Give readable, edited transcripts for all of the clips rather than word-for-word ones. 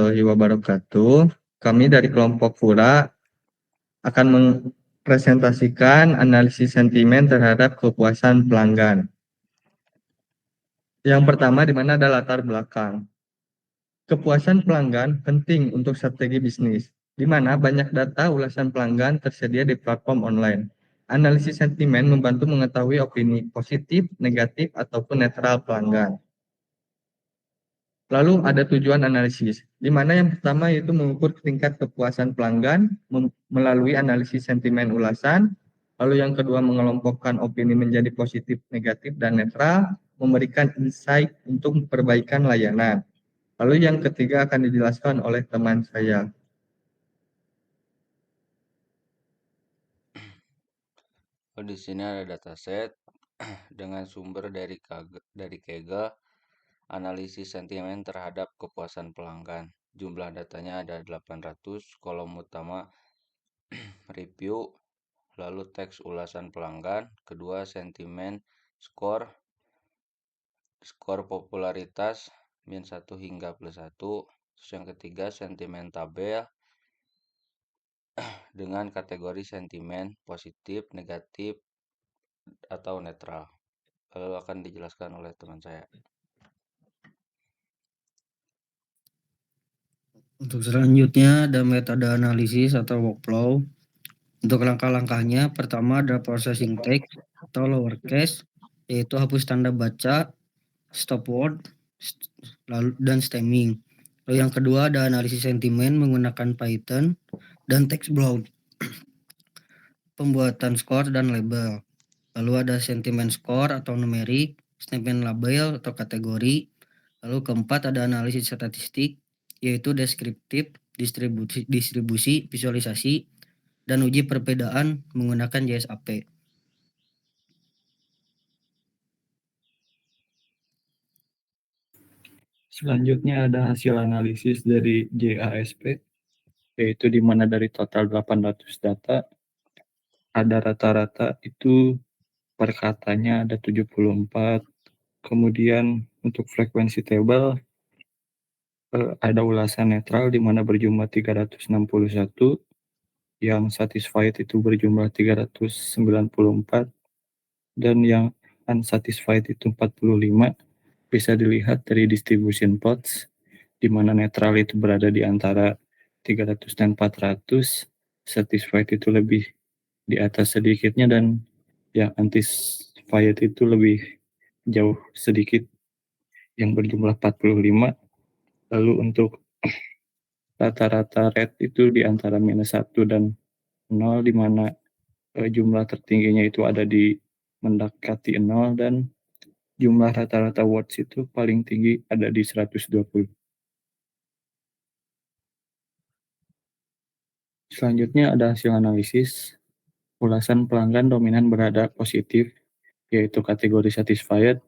warahmatullahi wabarakatuh. Kami dari kelompok Pura akan mempresentasikan analisis sentimen terhadap kepuasan pelanggan. Yang pertama di mana ada latar belakang. Kepuasan pelanggan penting untuk strategi bisnis, di mana banyak data ulasan pelanggan tersedia di platform online. Analisis sentimen membantu mengetahui opini positif, negatif, ataupun netral pelanggan. Lalu ada tujuan analisis, di mana yang pertama yaitu mengukur tingkat kepuasan pelanggan melalui analisis sentimen ulasan. Lalu yang kedua mengelompokkan opini menjadi positif, negatif, dan netral, memberikan insight untuk perbaikan layanan. Lalu yang ketiga akan dijelaskan oleh teman saya. Di sini ada dataset dengan sumber dari Kaggle, analisis sentimen terhadap kepuasan pelanggan. Jumlah datanya ada 800, kolom utama review, lalu teks ulasan pelanggan, kedua sentimen skor, skor popularitas -1 hingga +1, terus yang ketiga sentimen tabel dengan kategori sentimen positif, negatif, atau netral. Lalu akan dijelaskan oleh teman saya. Untuk selanjutnya ada metode analisis atau workflow. Untuk langkah-langkahnya, pertama ada processing text atau lowercase, yaitu hapus tanda baca, stop word, lalu dan stemming. Lalu yang kedua ada analisis sentimen menggunakan Python dan text block, pembuatan skor dan label. Lalu ada sentimen skor atau numerik, sentimen label atau kategori. Lalu keempat ada analisis statistik, yaitu deskriptif, distribusi, visualisasi, dan uji perbedaan menggunakan JSAP. Selanjutnya ada hasil analisis dari JASP, yaitu di mana dari total 800 data, ada rata-rata itu per katanya ada 74. Kemudian untuk frekuensi tabel, ada ulasan netral di mana berjumlah 361, yang satisfied itu berjumlah 394, dan yang unsatisfied itu 45. Bisa dilihat dari distribution plots, di mana netral itu berada di antara 300 dan 400, satisfied itu lebih di atas sedikitnya, dan yang unsatisfied itu lebih jauh sedikit yang berjumlah 45. Lalu untuk rata-rata rate itu di antara -1 dan 0, di mana jumlah tertingginya itu ada di mendekati 0, dan jumlah rata-rata words itu paling tinggi ada di 120. Selanjutnya ada hasil analisis. Ulasan pelanggan dominan berada positif, yaitu kategori satisfied.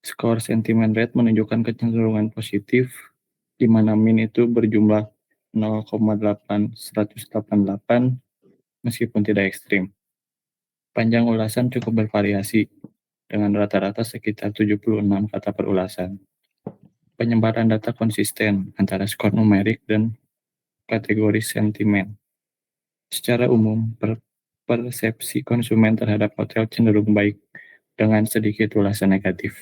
Skor sentiment rate menunjukkan kecenderungan positif, di mana min itu berjumlah 0,8188 meskipun tidak ekstrim. Panjang ulasan cukup bervariasi, dengan rata-rata sekitar 76 kata per ulasan. Penyebaran data konsisten antara skor numerik dan kategori sentimen. Secara umum, persepsi konsumen terhadap hotel cenderung baik, dengan sedikit ulasan negatif.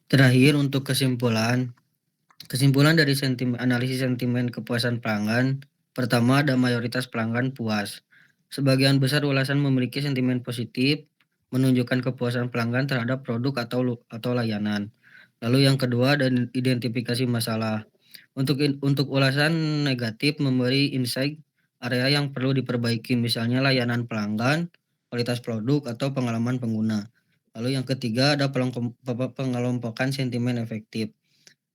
Terakhir untuk kesimpulan dari analisis sentimen kepuasan pelanggan, pertama ada mayoritas pelanggan puas. Sebagian besar ulasan memiliki sentimen positif, menunjukkan kepuasan pelanggan terhadap produk atau layanan. Lalu yang kedua ada identifikasi masalah. Untuk ulasan negatif memberi insight area yang perlu diperbaiki, misalnya layanan pelanggan, kualitas produk, atau pengalaman pengguna. Lalu yang ketiga ada pengelompokan sentimen efektif,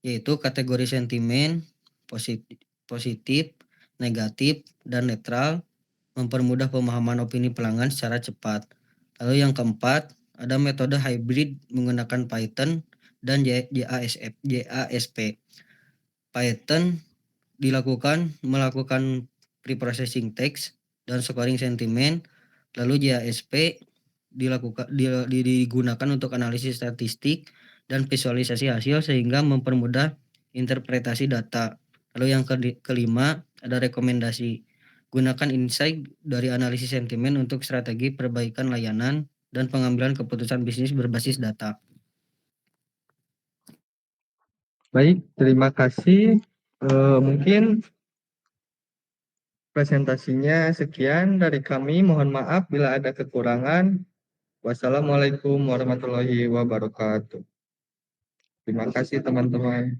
yaitu kategori sentimen positif, negatif, dan netral, mempermudah pemahaman opini pelanggan secara cepat. Lalu yang keempat ada metode hybrid menggunakan Python dan JASP. Python melakukan pre-processing text dan scoring sentimen, lalu JASP digunakan untuk analisis statistik dan visualisasi hasil sehingga mempermudah interpretasi data. Lalu yang kelima ada rekomendasi. Gunakan insight dari analisis sentimen untuk strategi perbaikan layanan dan pengambilan keputusan bisnis berbasis data. Baik, terima kasih. Mungkin presentasinya sekian dari kami. Mohon maaf bila ada kekurangan. Wassalamualaikum warahmatullahi wabarakatuh. Terima kasih teman-teman.